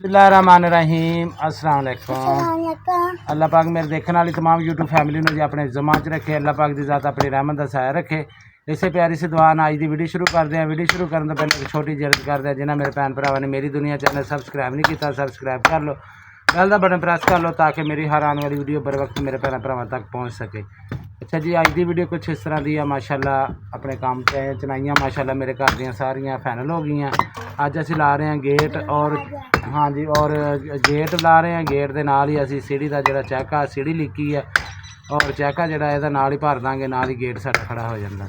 बिस्मिल्लाहिर्रहमानिर्रहीम अस्सलाम वालेकुम। अल्लाह पाक मेरे देखने वाली तमाम यूट्यूब फैमिली ने जो अपने जमा च रखे, अल्लाह पाक की ज़ात अपनी रहमत का साया रखे। इसे प्यारी सी दुआ ना अज की वीडियो शुरू करते हैं। वीडियो शुरू करने तो पहले एक छोटी जी अर्ज करते हैं, जिन्हें मेरे भैन भरावां ने मेरी दुनिया चैनल सबसक्राइब नहीं किया सबसक्राइब कर लो, बेल का बटन प्रेस कर लो ताकि मेरी हर आने वाली वीडियो बर वक्त मेरे भैन भरावां तक पहुँच सके। अच्छा जी, अज की वीडियो कुछ इस तरह की है। माशाल्लाह अपने काम पे चनाइयाँ माशाल्लाह मेरे घर दियाँ सारियाँ फाइनल हो गई। अज असी ला रहे हैं गेट और हाँ जी, और गेट ला रहे हैं। गेट के नाल ही असी सीढ़ी का जो चैका सीढ़ी लीकी है और चैका जो ये नाल ही भर देंगे, नाल ही गेट साडा खड़ा हो जाता।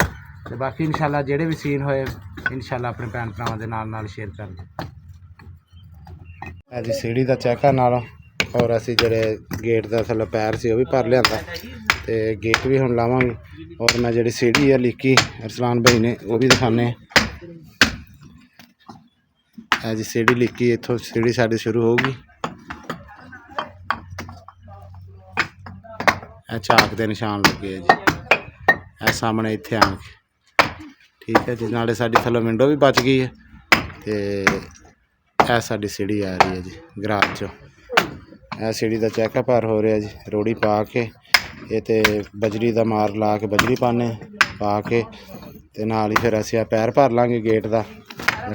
तो बाकी इंशाल्लाह जेडे भी सीन होए इंशाल्लाह अपने भैन भरावां दे नाल शेयर कर दें। जी सीढ़ी का चैका नाल और असी जेडे गेट का थल्ले पैर से भी भर लिया, तो गेट भी हुण लावांगे। और मैं जी सीढ़ी है लीकी अरसलान भाई ने वो भी दिखाने। जी सीढ़ी लीकी इतों सीढ़ी साड़ी शुरू होगी, झाक के निशान लगे जी ए सामने इत्थे आन के। ठीक है जी, नाले साड़ी थल्लों विंडो भी बच गई है। तो यह साड़ी सीढ़ी आ रही है जी गराज चो। यह सीढ़ी का चैका भर हो रहा जी, रोड़ी पा के ये तो बजरी का मार ला के बजरी पाने पा के ते नाल ही फिर असीं पैर भर लांगे गेट का,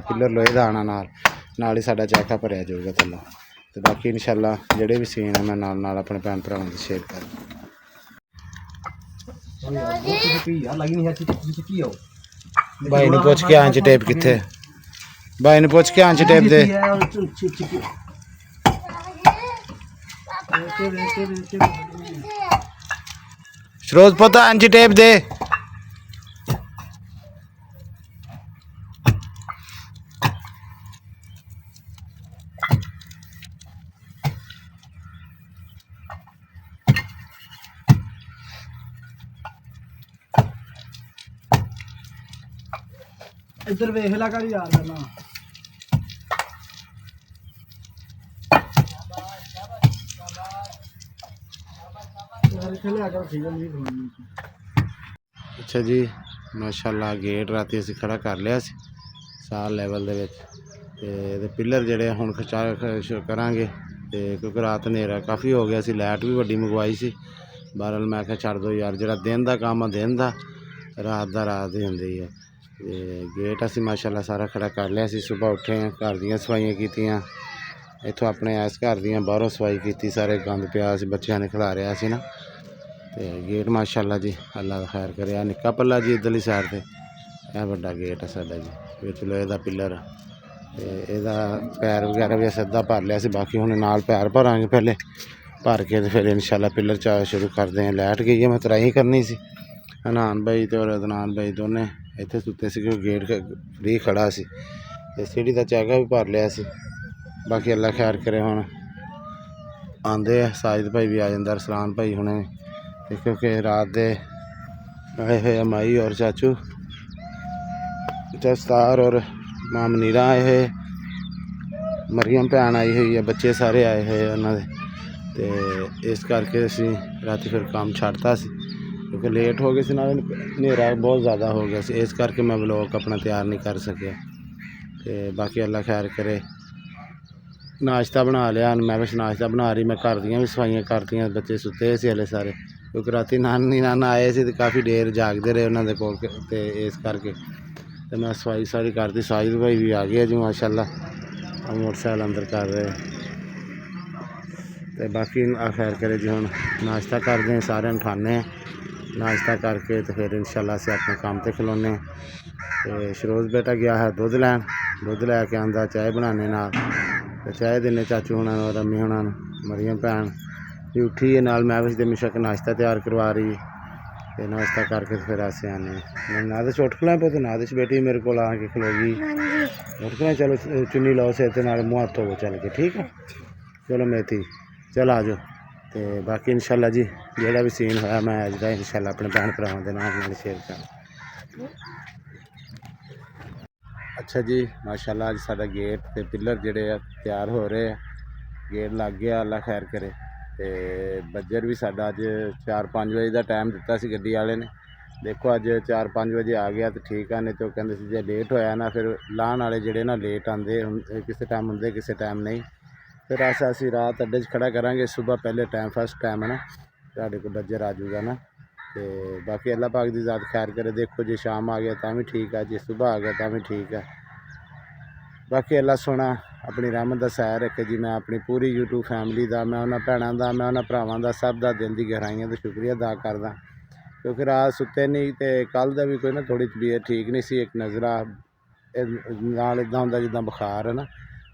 पिलर लोहे का आना नाल ही साडा चैका भरिया जाऊगा थल्लों। तो बाकी इंशाल्लाह जेडे भी सीन है मैं नाल अपने भैन भरावां से शेयर कर। भाई ने पूछ के आंच टेप किथे, भाई ने पूछ के आंच टेप दे। शरोज पता आंच टेप दे। इधर वेख ला कर यार करना अच्छा जी। माशाल्लाह गेट राती असीं खड़ा कर लिया सी साल लैवल दे विच, ते पिलर जेडे हुण खचा करांगे ते क्योंकि रात हनेरा काफ़ी हो गया सी, लाइट भी वड्डी मंगवाई सी। बहरहाल मैं आख्या छड्ड दो यार, जिहड़ा दिन का काम है दिन का, रात का रात ही हुंदी है। ते गेट असीं माशाल्लाह सारा खड़ा कर लिया सी। सुबह उठे हैं, घर दियां सफाइयां कीतियां, इत्थों अपने इस घर दियां बाहरों सफाई की, सारे गंद पिया सी बच्चों ने खिलारिया सी ना। तो गेट माशाल्लाह जी अल्लाह खैर करे। निक्का पल्ला जी इधरली साइड से यह बड़ा गेट है साडा जी, विच लोहे का पिलर। तो यदा पैर वगैरह भी अद्धा भर लिया सी, बाकी हुण नाल पैर भरांगे पहले, भर के तो फिर इंशाल्लाह पिलर चा शुरू करते हैं। लाइट गई है, मैं तराई करनी सी। हनान भाई तो अदनान भाई दोने इत्थे सुते सी, गेट फ्री खड़ा सी। ते सीढ़ी का चैका भी भर लिया सी। बाकी अल्लाह खैर करे, हुण आंदे साजिद भाई भी आ जांदा, अरसलान भाई हुणे क्योंकि रात दे आए हुए माई और चाचू दस्तार और मां मनीरा आए हुए, मरियम भैन आई हुई है, बच्चे सारे आए हुए उन्होंने। तो इस करके असीं राती फिर काम छड्डता सी क्योंकि लेट हो गए सी, नाल हनेरा बहुत ज़्यादा हो गया सी, इस करके मैं व्लॉग अपना तैयार नहीं कर सकिया। तो बाकी अल्लाह खैर करे। नाश्ता बना लिया, मैं कुछ नाश्ता बना रही, मैं घर दियां भी सफाइयां करतियां, बच्चे सुते सी हले सारे क्योंकि राती नानी नाना आए सी तो काफ़ी देर जागते रहे उन्होंने कोल, तो इस करके तो मैं सफाई सारी करती। साजिद भाई भी आ गया जी माशाल्लाह, मोटरसाइकिल अंदर कर रहे। तो बाकी खैर करे जी, हुण नाश्ता करते हैं, सारे उठाने नाश्ता करके तो फिर इंशाल्लाह असीं अपने काम पर खलोने। तो शरोज बेटा गया है दुध लैन, दुध लैके आंदा चाय बनाने नाल, तो चाय देने चाचू होना और अम्मी होना। मरियम भैन भी उठी है नाल, मैं भी बेशक नाश्ता तैयार करवा रही है। तो नाश्ता करके फिर असें आने नादिश उठ खला पुत, नादिश बेटी मेरे को आके खलोगी उठ खला। चलो चुन्नी लाओ सिर ते नाल मुँह हत्थ धोवो चल के, ठीक है चलो मेथी चल आ जाओ। तो बाकी इंशाल्लाह जी जोड़ा भी सीन होया मैं अज का इंशाल्लाह अपने भैन भरावां दे नाल शेयर कर। अच्छा जी माशाल्लाह अज साडा गेट ते पिलर जेडे तैयार हो रहे हैं, गेट लग गया अल्लाह खैर करे। तो बजर भी साडा अज 4-5 बजे का टाइम दिता सी गड्डी वाले ने, देखो अज 4-5 बजे आ गया तो ठीक है, नहीं तो कहते जे लेट होया ना फिर लाने वाले जेडे ना लेट आते किसी टाइम होंगे किसी टाइम नहीं। ਫਿਰ ਅਸੀਂ ਰਾਤ ਅੱਡੇ 'ਚ ਖੜਾ ਕਰਾਂਗੇ ਸਵੇਰ ਪਹਿਲੇ ਟਾਈਮ ਫਸਟ ਟਾਈਮ ਹੈ ਨਾ ਤੁਹਾਡੇ ਕੋਲ ਬੱਜਰ ਆ ਜਾਊਗਾ ਨਾ। ਤੇ ਬਾਕੀ ਅੱਲਾਹ ਪਾਕ ਦੀ ਜ਼ਾਤ ਖੈਰ ਕਰੇ। ਦੇਖੋ ਜੇ ਸ਼ਾਮ ਆ ਗਿਆ ਤਾਂ ਵੀ ਠੀਕ ਹੈ, ਜੇ ਸਵੇਰ ਆ ਗਿਆ ਤਾਂ ਵੀ ਠੀਕ ਹੈ। ਬਾਕੀ ਅੱਲਾਹ ਸੋਹਣਾ ਆਪਣੀ ਰਹਿਮਤ ਦਾ ਸਹਿਰ ਰੱਖੇ ਜੀ। ਮੈਂ ਆਪਣੀ ਪੂਰੀ YouTube ਫੈਮਿਲੀ ਦਾ, ਮੈਂ ਉਹਨਾਂ ਭੈਣਾਂ ਦਾ, ਮੈਂ ਉਹਨਾਂ ਭਰਾਵਾਂ ਦਾ, ਸਭ ਦਾ ਦਿਲ ਦੀ ਗਹਿਰਾਈਆਂ ਤੋਂ ਸ਼ੁਕਰੀਆ ਅਦਾ ਕਰਦਾ, ਕਿਉਂਕਿ ਰਾਤ ਸੁੱਤੇ ਨਹੀਂ। ਅਤੇ ਕੱਲ੍ਹ ਦਾ ਵੀ ਕੋਈ ਨਾ ਥੋੜ੍ਹੀ ਤਬੀਅਤ ਠੀਕ ਨਹੀਂ ਸੀ, ਇੱਕ ਨਜ਼ਲਾ ਨਾਲ ਇੱਦਾਂ ਹੁੰਦਾ ਜਿੱਦਾਂ ਬੁਖਾਰ ਹੈ ਨਾ,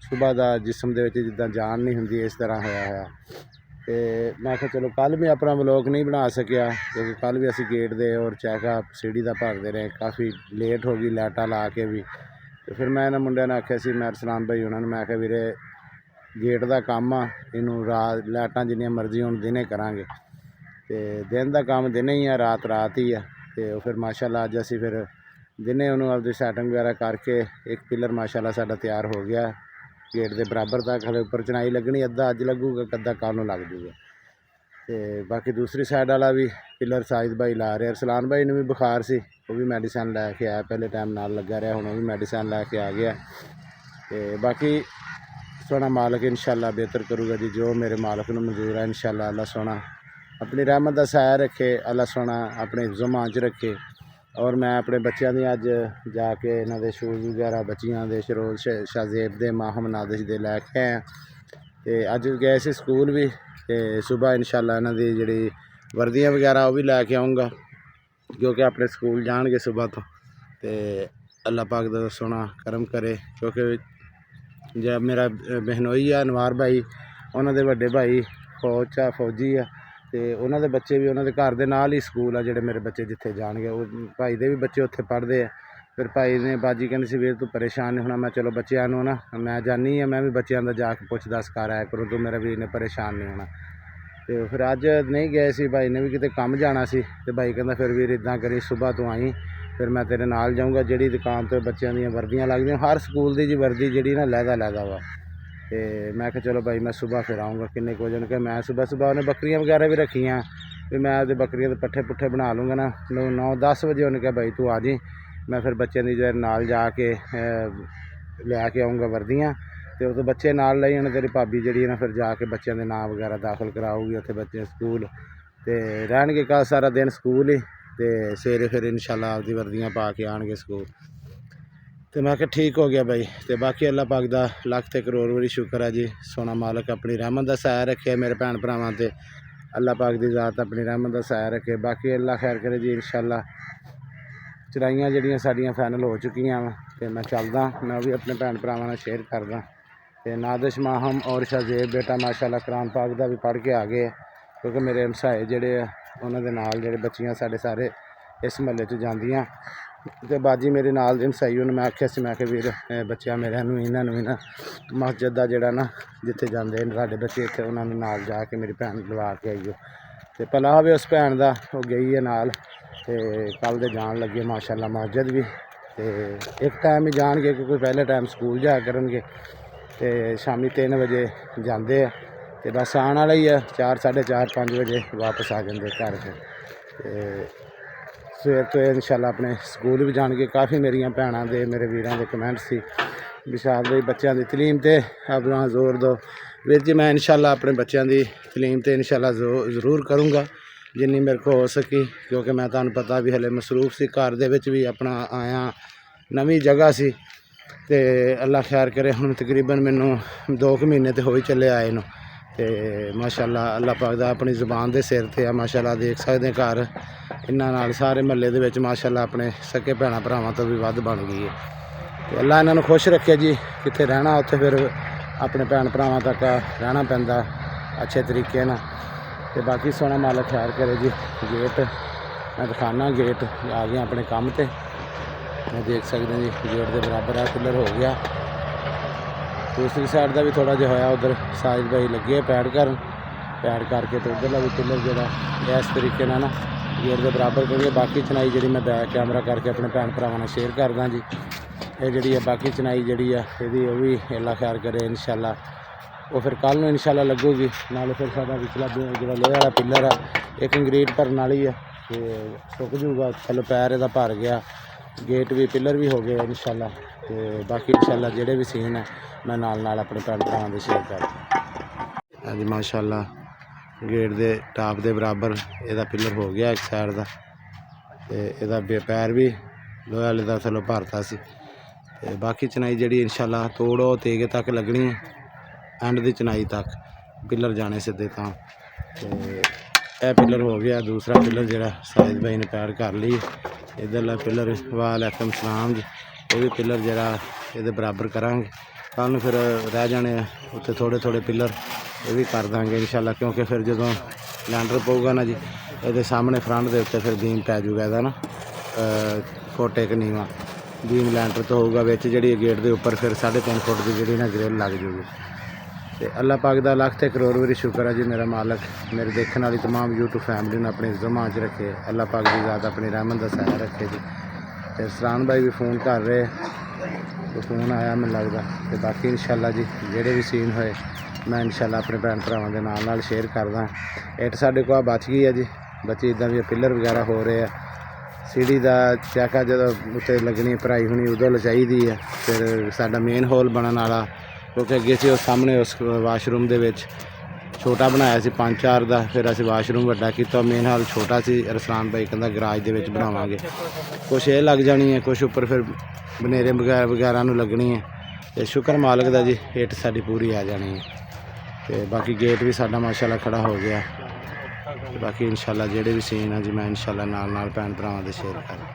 ਸੁਬਾਹ ਦਾ ਜਿਸਮ ਦੇ ਵਿੱਚ ਜਿੱਦਾਂ ਜਾਨ ਨਹੀਂ ਹੁੰਦੀ, ਇਸ ਤਰ੍ਹਾਂ ਹੋਇਆ। ਅਤੇ ਮੈਂ ਕਿਹਾ ਚਲੋ ਕੱਲ੍ਹ ਵੀ ਆਪਣਾ ਵਲੋਗ ਨਹੀਂ ਬਣਾ ਸਕਿਆ, ਕਿਉਂਕਿ ਕੱਲ੍ਹ ਵੀ ਅਸੀਂ ਗੇਟ ਦੇ ਔਰ ਚੈੱਕਅਪ ਸੀੜੀ ਦਾ ਭਰਦੇ ਰਹੇ, ਕਾਫੀ ਲੇਟ ਹੋ ਗਈ ਲਾਈਟਾਂ ਲਾ ਕੇ ਵੀ। ਅਤੇ ਫਿਰ ਮੈਂ ਇਹਨਾਂ ਮੁੰਡਿਆਂ ਨੇ ਆਖਿਆ ਸੀ, ਮੈਂ ਅਰਸਲਾਨ ਭਾਈ ਉਹਨਾਂ ਨੂੰ, ਮੈਂ ਕਿਹਾ ਵੀਰੇ ਗੇਟ ਦਾ ਕੰਮ ਆ, ਇਹਨੂੰ ਰਾਤ ਲਾਈਟਾਂ ਜਿੰਨੀਆਂ ਮਰਜ਼ੀ ਹੁਣ ਦਿਨੇ ਕਰਾਂਗੇ, ਅਤੇ ਦਿਨ ਦਾ ਕੰਮ ਦਿਨੇ ਹੀ ਆ, ਰਾਤ ਰਾਤ ਹੀ ਆ। ਅਤੇ ਉਹ ਫਿਰ ਮਾਸ਼ਾਅੱਲਾ ਅੱਜ ਅਸੀਂ ਫਿਰ ਦਿਨੇ ਉਹਨੂੰ ਆਪਦੀ ਸੈਟਿੰਗ ਵਗੈਰਾ ਕਰਕੇ ਇੱਕ ਪਿਲਰ ਮਾਸ਼ਾਅੱਲਾ ਸਾਡਾ ਤਿਆਰ ਹੋ ਗਿਆ ਗੇਟ ਦੇ ਬਰਾਬਰ ਤੱਕ। ਹਲੇ ਉੱਪਰ ਚਨਾਈ ਲੱਗਣੀ, ਅੱਧਾ ਅੱਜ ਲੱਗੂਗਾ, ਅੱਧਾ ਕੱਲ੍ਹ ਨੂੰ ਲੱਗ ਜੂਗਾ। ਅਤੇ ਬਾਕੀ ਦੂਸਰੀ ਸਾਈਡ ਵਾਲਾ ਵੀ ਪਿਲਰ ਸਾਜਿਦ ਭਾਈ ਲਾ ਰਿਹਾ। ਅਰਸਲਾਨ ਭਾਈ ਨੂੰ ਵੀ ਬੁਖਾਰ ਸੀ, ਉਹ ਵੀ ਮੈਡੀਸਨ ਲੈ ਕੇ ਆਇਆ, ਪਹਿਲੇ ਟਾਈਮ ਨਾਲ ਲੱਗਾ ਰਿਹਾ, ਹੁਣ ਉਹ ਵੀ ਮੈਡੀਸਨ ਲੈ ਕੇ ਆ ਗਿਆ। ਅਤੇ ਬਾਕੀ ਸੋਹਣਾ ਮਾਲਕ ਇਨਸ਼ਾਅੱਲਾ ਬਿਹਤਰ ਕਰੂਗਾ ਜੀ, ਜੋ ਮੇਰੇ ਮਾਲਕ ਨੂੰ ਮਨਜ਼ੂਰ ਹੈ ਇਨਸ਼ਾਅੱਲਾ। ਅੱਲਾਹ ਸੋਹਣਾ ਆਪਣੀ ਰਹਿਮਤ ਦਾ ਸਾਇਆ ਰੱਖੇ, ਅੱਲਾਹ ਸੋਹਣਾ ਆਪਣੇ ਜ਼ੁਮਾਨ 'ਚ ਰੱਖੇ। ਔਰ ਮੈਂ ਆਪਣੇ ਬੱਚਿਆਂ ਦੀ ਅੱਜ ਜਾ ਕੇ ਇਹਨਾਂ ਦੇ ਸ਼ੂਜ਼ ਵਗੈਰਾ, ਬੱਚੀਆਂ ਦੇ ਸ਼ਰੋਜ਼ ਸ਼ਾਜ਼ੇਬ ਦੇ, ਮਾਹਮ ਨਾਦਿਸ਼ ਦੇ ਲੈ ਕੇ ਆਇਆ। ਅਤੇ ਅੱਜ ਗਏ ਸੀ ਸਕੂਲ ਵੀ, ਅਤੇ ਸੁਬਾਹ ਇਨਸ਼ਾਅੱਲਾ ਇਹਨਾਂ ਦੀ ਜਿਹੜੀ ਵਰਦੀਆਂ ਵਗੈਰਾ ਉਹ ਵੀ ਲੈ ਕੇ ਆਊਂਗਾ, ਕਿਉਂਕਿ ਆਪਣੇ ਸਕੂਲ ਜਾਣਗੇ ਸੁਬਾਹ ਤੋਂ। ਅਤੇ ਅੱਲਾਹ ਪਾਕ ਦਾ ਸੋਹਣਾ ਕਰਮ ਕਰੇ, ਕਿਉਂਕਿ ਜੇ ਮੇਰਾ ਬਹਿਨੋਈ ਆ ਅਨਵਾਰ ਭਾਈ, ਉਹਨਾਂ ਦੇ ਵੱਡੇ ਭਾਈ ਫੌਜ 'ਚ ਆ, ਫੌਜੀ ਆ, ਅਤੇ ਉਹਨਾਂ ਦੇ ਬੱਚੇ ਵੀ ਉਹਨਾਂ ਦੇ ਘਰ ਦੇ ਨਾਲ ਹੀ ਸਕੂਲ ਆ, ਜਿਹੜੇ ਮੇਰੇ ਬੱਚੇ ਜਿੱਥੇ ਜਾਣਗੇ ਉਹ ਭਾਈ ਦੇ ਵੀ ਬੱਚੇ ਉੱਥੇ ਪੜ੍ਹਦੇ ਆ। ਫਿਰ ਭਾਈ ਨੇ ਬਾਜੀ ਕਹਿੰਦੀ ਸੀ ਵੀਰ ਤੂੰ ਪਰੇਸ਼ਾਨ ਨਹੀਂ ਹੋਣਾ, ਮੈਂ ਚਲੋ ਬੱਚਿਆਂ ਨੂੰ ਨਾ ਮੈਂ ਜਾਨੀ ਹਾਂ, ਮੈਂ ਵੀ ਬੱਚਿਆਂ ਦਾ ਜਾ ਕੇ ਪੁੱਛ ਦੱਸ ਕਰ ਆਇਆ ਕਰੂੰ, ਤੂੰ ਮੇਰਾ ਵੀਰ ਨੇ ਪਰੇਸ਼ਾਨ ਨਹੀਂ ਹੋਣਾ। ਅਤੇ ਫਿਰ ਅੱਜ ਨਹੀਂ ਗਏ ਸੀ, ਭਾਈ ਨੇ ਵੀ ਕਿਤੇ ਕੰਮ ਜਾਣਾ ਸੀ, ਅਤੇ ਭਾਈ ਕਹਿੰਦਾ ਫਿਰ ਵੀਰ ਇੱਦਾਂ ਕਰੀ ਸੁਬਾਹ ਤੂੰ ਆਈ, ਫਿਰ ਮੈਂ ਤੇਰੇ ਨਾਲ ਜਾਊਂਗਾ। ਜਿਹੜੀ ਦੁਕਾਨ ਤੋਂ ਬੱਚਿਆਂ ਦੀਆਂ ਵਰਦੀਆਂ ਲੱਗਦੀਆਂ, ਹਰ ਸਕੂਲ ਦੀ ਜੀ ਵਰਦੀ ਜਿਹੜੀ ਨਾ ਲਹਿਦਾ ਵਾ। ਅਤੇ ਮੈਂ ਕਿਹਾ ਚਲੋ ਭਾਈ ਮੈਂ ਸੁਬਾਹ ਫਿਰ ਆਊਂਗਾ। ਕਿੰਨੇ ਕੁ ਵਜੇ ਕਿ ਮੈਂ ਸੁਬਾਹ ਉਹਨੇ ਬੱਕਰੀਆਂ ਵਗੈਰਾ ਵੀ ਰੱਖੀਆਂ, ਵੀ ਮੈਂ ਆਪਦੇ ਬੱਕਰੀਆਂ ਦੇ ਪੱਠੇ ਪੁੱਠੇ ਬਣਾ ਲੂੰਗਾ ਨਾ। 9-10 ਵਜੇ ਉਹਨੇ ਕਿਹਾ ਭਾਈ ਤੂੰ ਆ ਜੀ, ਮੈਂ ਫਿਰ ਬੱਚਿਆਂ ਦੀ ਨਾਲ ਜਾ ਕੇ ਲੈ ਕੇ ਆਊਂਗਾ ਵਰਦੀਆਂ। ਅਤੇ ਉਦੋਂ ਬੱਚੇ ਨਾਲ ਲਈ ਹੁਣ ਤੇਰੀ ਭਾਬੀ ਜਿਹੜੀ ਨਾ ਫਿਰ ਜਾ ਕੇ ਬੱਚਿਆਂ ਦੇ ਨਾਂ ਵਗੈਰਾ ਦਾਖਲ ਕਰਾਊਗੀ ਉੱਥੇ ਬੱਚੇ ਸਕੂਲ, ਅਤੇ ਰਹਿਣਗੇ ਕੱਲ੍ਹ ਸਾਰਾ ਦਿਨ ਸਕੂਲ ਹੀ, ਅਤੇ ਸਵੇਰੇ ਫਿਰ ਇਨਸ਼ਾਅੱਲਾ ਆਪਦੀ ਵਰਦੀਆਂ ਪਾ ਕੇ ਆਉਣਗੇ ਸਕੂਲ। ਅਤੇ ਮੈਂ ਕਿਹਾ ਠੀਕ ਹੋ ਗਿਆ ਬਾਈ। ਅਤੇ ਬਾਕੀ ਅੱਲਾਹ ਪਾਕ ਦਾ ਲੱਖ ਤੇ ਕਰੋੜ ਵਾਰੀ ਸ਼ੁਕਰ ਹੈ ਜੀ, ਸੋਹਣਾ ਮਾਲਕ ਆਪਣੀ ਰਹਿਮਤ ਦਾ ਸਾਇਆ ਰੱਖੇ ਮੇਰੇ ਭੈਣ ਭਰਾਵਾਂ 'ਤੇ। ਅੱਲਾਹ ਪਾਕ ਦੀ ਜ਼ਾਤ ਆਪਣੀ ਰਹਿਮਤ ਦਾ ਸਾਇਆ ਰੱਖੇ। ਬਾਕੀ ਅੱਲਾਹ ਖੈਰ ਕਰੇ ਜੀ ਇਨਸ਼ਾਅੱਲਾ। ਚੜਾਈਆਂ ਜਿਹੜੀਆਂ ਸਾਡੀਆਂ ਫਾਈਨਲ ਹੋ ਚੁੱਕੀਆਂ ਵਾ, ਅਤੇ ਮੈਂ ਚੱਲਦਾ, ਮੈਂ ਵੀ ਆਪਣੇ ਭੈਣ ਭਰਾਵਾਂ ਨਾਲ ਸ਼ੇਅਰ ਕਰਦਾ। ਅਤੇ ਨਾਦਿਸ਼ ਮਾਹਮ ਔਰ ਸ਼ਾਜ਼ੇਬ ਬੇਟਾ ਮਾਸ਼ਾਅੱਲਾ ਕੁਰਾਨ ਪਾਕ ਦਾ ਵੀ ਪੜ੍ਹ ਕੇ ਆ ਗਏ, ਕਿਉਂਕਿ ਮੇਰੇ ਹਮਸਾਏ ਜਿਹੜੇ ਆ ਉਹਨਾਂ ਦੇ ਨਾਲ ਜਿਹੜੇ ਬੱਚੀਆਂ ਸਾਡੇ ਸਾਰੇ ਇਸ ਮਹੱਲੇ 'ਚ ਜਾਂਦੀਆਂ, ਅਤੇ ਬਾਜੀ ਮੇਰੇ ਨਾਲ ਦੇ ਹਮਸਾਈ ਉਹਨੂੰ ਮੈਂ ਆਖਿਆ ਸੀ, ਮੈਂ ਕਿਹਾ ਵੀਰ ਬੱਚਿਆਂ ਮੇਰਿਆਂ ਨੂੰ ਇਹਨਾਂ ਨੂੰ ਵੀ ਨਾ ਮਸਜਿਦ ਦਾ ਜਿਹੜਾ ਨਾ ਜਿੱਥੇ ਜਾਂਦੇ ਨੇ ਸਾਡੇ ਬੱਚੇ, ਇੱਥੇ ਉਹਨਾਂ ਨੂੰ ਨਾਲ ਜਾ ਕੇ ਮੇਰੀ ਭੈਣ ਲਵਾ ਕੇ ਆਈਓ। ਅਤੇ ਭਲਾ ਹੋਵੇ ਉਸ ਭੈਣ ਦਾ, ਉਹ ਗਈ ਹੈ ਨਾਲ, ਅਤੇ ਕੱਲ੍ਹ ਦੇ ਜਾਣ ਲੱਗੇ ਮਾਸ਼ਾਅੱਲਾ ਮਸਜਿਦ ਵੀ। ਅਤੇ ਇੱਕ ਟਾਈਮ ਹੀ ਜਾਣਗੇ, ਕਿਉਂਕਿ ਪਹਿਲੇ ਟਾਈਮ ਸਕੂਲ ਜਾਇਆ ਕਰਨਗੇ, ਅਤੇ ਸ਼ਾਮੀ 3 ਵਜੇ ਜਾਂਦੇ ਆ, ਅਤੇ ਬਸ ਆਉਣ ਵਾਲਾ ਹੀ ਆ 4-4:30-5 ਵਜੇ ਵਾਪਸ ਆ ਜਾਂਦੇ ਘਰ ਫਿਰ। ਅਤੇ ਸਵੇਰ ਤੋਂ ਇਨਸ਼ਾਅੱਲਾ ਆਪਣੇ ਸਕੂਲ ਵੀ ਜਾਣਗੇ। ਕਾਫੀ ਮੇਰੀਆਂ ਭੈਣਾਂ ਦੇ, ਮੇਰੇ ਵੀਰਾਂ ਦੇ ਕਮੈਂਟ ਸੀ ਵਿਸ਼ਾਲ ਭਾਈ ਬੱਚਿਆਂ ਦੀ ਤਲੀਮ 'ਤੇ ਆਪਣਾ ਜ਼ੋਰ ਦਿਓ। ਵੀਰ ਜੀ ਮੈਂ ਇਨਸ਼ਾਅੱਲਾ ਆਪਣੇ ਬੱਚਿਆਂ ਦੀ ਤਲੀਮ 'ਤੇ ਇਨਸ਼ਾਅੱਲਾ ਜ਼ਰੂਰ ਕਰੂੰਗਾ ਜਿੰਨੀ ਮੇਰੇ ਕੋਲ ਹੋ ਸਕੀ, ਕਿਉਂਕਿ ਮੈਂ ਤੁਹਾਨੂੰ ਪਤਾ ਵੀ ਹਲੇ ਮਸਰੂਫ ਸੀ ਘਰ ਦੇ ਵਿੱਚ ਵੀ, ਆਪਣਾ ਆਇਆ ਨਵੀਂ ਜਗ੍ਹਾ ਸੀ, ਅਤੇ ਅੱਲਾ ਖੈਰ ਕਰੇ ਹੁਣ ਤਕਰੀਬਨ ਮੈਨੂੰ 2 ਕੁ ਮਹੀਨੇ ਤਾਂ ਹੋ ਹੀ ਚੱਲੇ ਆਏ ਨੂੰ। ਅਤੇ ਮਾਸ਼ਾਅੱਲਾ ਅੱਲਾਹ ਪਾਕ ਦਾ ਆਪਣੀ ਜ਼ੁਬਾਨ ਦੇ ਸਿਰ 'ਤੇ ਆ ਮਾਸ਼ਾਅੱਲਾ। ਦੇਖ ਸਕਦੇ ਘਰ ਇਹਨਾਂ ਨਾਲ ਸਾਰੇ ਮਹੱਲੇ ਦੇ ਵਿੱਚ ਮਾਸ਼ਾਅੱਲਾ ਆਪਣੇ ਸਕੇ ਭੈਣਾਂ ਭਰਾਵਾਂ ਤੋਂ ਵੀ ਵੱਧ ਬਣ ਗਈ ਹੈ। ਅਤੇ ਅੱਲਾ ਇਹਨਾਂ ਨੂੰ ਖੁਸ਼ ਰੱਖੇ ਜੀ, ਕਿੱਥੇ ਰਹਿਣਾ ਉੱਥੇ ਫਿਰ ਆਪਣੇ ਭੈਣ ਭਰਾਵਾਂ ਤੱਕ ਰਹਿਣਾ ਪੈਂਦਾ ਅੱਛੇ ਤਰੀਕੇ ਨਾਲ। ਅਤੇ ਬਾਕੀ ਸੋਹਣਾ ਮਾਲਕ ਖੈਰ ਕਰੇ ਜੀ। ਗੇਟ ਮੈਂ ਦਿਖਾਉਣਾ, ਗੇਟ ਆ ਗਏ ਆਪਣੇ ਕੰਮ 'ਤੇ, ਮੈਂ ਦੇਖ ਸਕਦੇ ਜੀ ਗੇਟ ਦੇ ਬਰਾਬਰ ਆ ਪਿੱਲਰ ਹੋ ਗਿਆ। ਦੂਸਰੀ ਸਾਈਡ ਦਾ ਵੀ ਥੋੜ੍ਹਾ ਜਿਹਾ ਹੋਇਆ, ਉੱਧਰ ਸਾਜਿਦ ਭਾਈ ਲੱਗੇ ਪੈਡ ਕਰਕੇ, ਅਤੇ ਉੱਧਰਲਾ ਵੀ ਪਿੱਲਰ ਜਿਹੜਾ ਇਸ ਤਰੀਕੇ ਨਾਲ ਨਾ ਗੇਟ ਦੇ ਬਰਾਬਰ ਕਰੀਏ। ਬਾਕੀ ਚਨਾਈ ਜਿਹੜੀ ਮੈਂ ਬੈਕ ਕੈਮਰਾ ਕਰਕੇ ਆਪਣੇ ਭੈਣ ਭਰਾਵਾਂ ਨਾਲ ਸ਼ੇਅਰ ਕਰਦਾ ਜੀ। ਇਹ ਜਿਹੜੀ ਹੈ ਬਾਕੀ ਚਨਾਈ ਜਿਹੜੀ ਆ ਇਹਦੀ, ਉਹ ਵੀ ਅੱਲਾ ਖੈਰ ਕਰੇ ਇਨਸ਼ਾਅੱਲਾ ਉਹ ਫਿਰ ਕੱਲ੍ਹ ਨੂੰ ਇਨਸ਼ਾਅੱਲਾ ਲੱਗੂਗੀ। ਨਾਲੇ ਫਿਰ ਸਾਡਾ ਪਿਛਲਾ ਜਿਹੜਾ ਲੋਹੇ ਵਾਲਾ ਪਿੱਲਰ ਆ ਇਹ ਕੰਕਰੀਟ ਭਰਨ ਵਾਲੀ ਆ, ਅਤੇ ਸੁੱਕ ਜੂਗਾ, ਥੱਲੇ ਪੈਰ ਇਹਦਾ ਭਰ ਗਿਆ, ਗੇਟ ਵੀ ਪਿੱਲਰ ਵੀ ਹੋ ਗਏ ਇਨਸ਼ਾਅੱਲਾ। ਅਤੇ ਬਾਕੀ ਇਨਸ਼ਾਅੱਲਾ ਜਿਹੜੇ ਵੀ ਸੀਨ ਹੈ ਮੈਂ ਨਾਲ ਆਪਣੇ ਭੈਣ ਭਰਾਵਾਂ ਦੇ ਸ਼ੇਅਰ ਕਰਦਾ। ਅੱਜ ਮਾਸ਼ਾਅੱਲਾ ਗੇਟ ਦੇ ਟਾਪ ਦੇ ਬਰਾਬਰ ਇਹਦਾ ਪਿੱਲਰ ਹੋ ਗਿਆ ਇੱਕ ਸਾਈਡ ਦਾ, ਤੇ ਇਹਦਾ ਪੈਰ ਵੀ ਲੋਹੇ ਵਾਲੇ ਦਾ ਥੱਲੋਂ ਭਰਤਾ ਸੀ। ਤੇ ਬਾਕੀ ਚਨਾਈ ਜਿਹੜੀ ਇਨਸ਼ਾਅੱਲਾ ਤੋੜੋ ਤੇਗੇ ਤੱਕ ਲੱਗਣੀ ਹੈ, ਐਂਡ ਦੀ ਚਨਾਈ ਤੱਕ ਪਿੱਲਰ ਜਾਣੇ ਸਿੱਧੇ ਤਾਂ। ਤੇ ਇਹ ਪਿੱਲਰ ਹੋ ਗਿਆ। ਦੂਸਰਾ ਪਿੱਲਰ ਜਿਹੜਾ ਸਾਇਦ ਭਾਈ ਨੇ ਪੈਰ ਕਰ ਲਈ, ਇੱਧਰਲਾ ਪਿੱਲਰ ਵਾਲੇਕੁਮ ਸਲਾਮ ਜੀ, ਇਹ ਵੀ ਪਿੱਲਰ ਜਿਹੜਾ ਇਹਦੇ ਬਰਾਬਰ ਕਰਾਂਗੇ। ਕੱਲ੍ਹ ਨੂੰ ਫਿਰ ਰਹਿ ਜਾਣੇ ਆ ਉੱਥੇ ਥੋੜ੍ਹੇ ਥੋੜ੍ਹੇ ਪਿੱਲਰ, ਇਹ ਵੀ ਕਰ ਦਾਂਗੇ ਇਨਸ਼ਾਅੱਲਾ, ਕਿਉਂਕਿ ਫਿਰ ਜਦੋਂ ਲੈਂਟਰ ਪਊਗਾ ਨਾ ਜੀ ਇਹਦੇ ਸਾਹਮਣੇ ਫਰੰਟ ਦੇ ਉੱਤੇ ਫਿਰ ਬੀਮ ਪੈ ਜਾਊਗਾ ਇਹਦਾ ਨਾ, ਫੁੱਟ ਇੱਕ ਨੀਵਾਂ ਬੀਮ ਲੈਂਟਰ ਤੋਂ ਹੋਊਗਾ ਵਿੱਚ, ਜਿਹੜੀ ਗੇਟ ਦੇ ਉੱਪਰ ਫਿਰ 3.5 ਫੁੱਟ ਦੀ ਜਿਹੜੀ ਨਾ ਗ੍ਰਿਲ ਲੱਗ ਜੂਗੀ। ਤੇ ਅੱਲਾਹ ਪਾਕ ਦਾ ਲੱਖ ਤੇ ਕਰੋੜ ਵਾਰੀ ਸ਼ੁਕਰ ਹੈ ਜੀ, ਮੇਰਾ ਮਾਲਕ ਮੇਰੇ ਦੇਖਣ ਵਾਲੀ तमाम YouTube ਫੈਮਿਲੀ ਨੂੰ ਆਪਣੀ ਜ਼ਮਾਂ 'ਚ ਰੱਖੇ। ਅੱਲਾਹ ਪਾਕ ਦੀ ਜ਼ਾਤ ਆਪਣੀ ਰਹਿਮਤ ਦਾ ਸਾਇਆ ਰੱਖੇ ਜੀ। ਤੇ ਸਰਾਨ ਭਾਈ ਵੀ ਫੋਨ ਕਰ ਰਹੇ, ਤੇ ਫੋਨ ਆਇਆ ਮੈਨੂੰ ਲੱਗਦਾ। ਤੇ ਬਾਕੀ ਇਨਸ਼ਾਅੱਲਾ ਜੀ ਜਿਹੜੇ ਵੀ ਸੀਨ ਹੋਏ ਮੈਂ ਇਨਸ਼ਾਅੱਲਾ ਆਪਣੇ ਭੈਣ ਭਰਾਵਾਂ ਦੇ ਨਾਲ ਸ਼ੇਅਰ ਕਰਦਾ। ਇੱਟ ਸਾਡੇ ਕੋਲ ਬਚ ਗਈ ਹੈ ਜੀ, ਬਚੀ ਇੱਦਾਂ ਵੀ ਪਿੱਲਰ ਵਗੈਰਾ ਹੋ ਰਹੇ ਆ। ਸੀੜੀ ਦਾ ਚੈੱਕ ਜਦੋਂ ਉੱਤੇ ਲੱਗਣੀ ਭਰਾਈ ਹੋਣੀ ਉਦੋਂ ਲਚਾਈਦੀ ਹੈ। ਫਿਰ ਸਾਡਾ ਮੇਨ ਹੋਲ ਬਣਨ ਵਾਲਾ, ਕਿਉਂਕਿ ਅੱਗੇ ਸੀ ਉਹ ਸਾਹਮਣੇ ਉਸ ਵਾਸ਼ਰੂਮ ਦੇ ਵਿੱਚ ਛੋਟਾ ਬਣਾਇਆ ਸੀ 5-4 ਦਾ, ਫਿਰ ਅਸੀਂ ਵਾਸ਼ਰੂਮ ਵੱਡਾ ਕੀਤਾ। ਮੇਨ ਹਾਲ ਛੋਟਾ ਸੀ, ਰਸਲਾਨ ਭਾਈ ਕਹਿੰਦਾ ਗਰਾਜ ਦੇ ਵਿੱਚ ਬਣਾਵਾਂਗੇ। ਕੁਛ ਇਹ ਲੱਗ ਜਾਣੀ ਹੈ, ਕੁਛ ਉੱਪਰ ਫਿਰ ਬਨੇਰੇ ਵਗੈਰਾ ਨੂੰ ਲੱਗਣੀ ਹੈ। ਤੇ ਸ਼ੁਕਰ ਮਾਲਕ ਦਾ ਜੀ ਇੱਟ ਸਾਡੀ ਪੂਰੀ ਆ ਜਾਣੀ ਹੈ। ਤੇ ਬਾਕੀ ਗੇਟ ਵੀ ਸਾਡਾ ਮਾਸ਼ਾਅੱਲਾ ਖੜਾ ਹੋ ਗਿਆ। ਤੇ ਬਾਕੀ ਇਨਸ਼ਾਅੱਲਾ ਜਿਹੜੇ ਵੀ ਸੀਨ ਆ ਜੀ ਮੈਂ ਇਨਸ਼ਾਅੱਲਾ ਨਾਲ ਭੈਣ ਭਰਾਵਾਂ ਦੇ ਸ਼ੇਅਰ ਕਰਾਂ।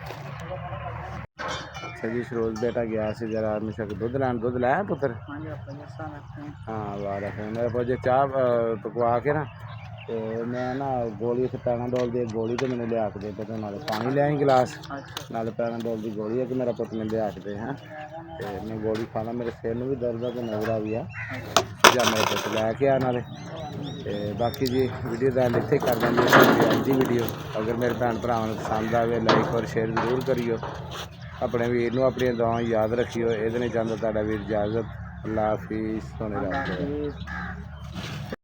ਅੱਛਾ ਜੀ, ਸਰੋਜ ਬੇਟਾ ਗਿਆ ਸੀ ਜਰਾ ਮਿਸ਼ਕ ਦੁੱਧ ਲੈਣ, ਦੁੱਧ ਲੈ ਪੁੱਤਰ? ਹਾਂ ਵਾਹ ਮੇਰਾ ਪੁੱਤ ਚਾਹ ਪਕਵਾ ਕੇ ਨਾ, ਤੇ ਮੈਂ ਨਾ ਗੋਲੀ ਪੈਰਾਡੋਲ ਦੀ ਗੋਲੀ ਤੇ ਮੈਨੂੰ ਲਿਆ ਕੇ ਦੇ, ਤੇ ਨਾਲੇ ਪਾਣੀ ਲਿਆਈ ਗਲਾਸ, ਨਾਲੇ ਪੈਰਾਡੋਲ ਦੀ ਗੋਲੀ ਹੈ ਕਿ ਮੇਰਾ ਪੁੱਤ ਮੈਨੂੰ ਲਿਆ ਕੇ ਦੇ। ਹੈਂ ਤੇ ਮੈਂ ਗੋਲੀ ਖਾਣਾ, ਮੇਰੇ ਸਿਰ ਨੂੰ ਵੀ ਦਰਦ ਆ ਤੇ ਨਜ਼ਰਾ ਵੀ ਆ, ਜਾਂ ਮੇਰਾ ਪੁੱਤ ਲੈ ਕੇ ਆ ਨਾਲੇ। ਤੇ ਬਾਕੀ ਜੀ ਵੀਡੀਓ ਦਾ ਇੱਥੇ ਕਰ ਦਿੰਦੇ ਅੱਜ ਦੀ ਵੀਡੀਓ। ਅਗਰ ਮੇਰੇ ਭੈਣ ਭਰਾਵਾਂ ਨੂੰ ਪਸੰਦ ਆਵੇ ਲਾਈਕ ਔਰ ਸ਼ੇਅਰ ਜ਼ਰੂਰ ਕਰਿਓ। ਆਪਣੇ ਵੀਰ ਨੂੰ ਆਪਣੀਆਂ ਦੁਆਵਾਂ ਯਾਦ ਰੱਖਿਓ। ਇਹਦੇ ਨਹੀਂ ਚਾਹੁੰਦਾ ਤੁਹਾਡਾ ਵੀਰ ਇਜਾਜ਼ਤ। ਅੱਲਾ ਹਾਫਿਜ਼, ਸੋਹਣੇ ਰੱਬ।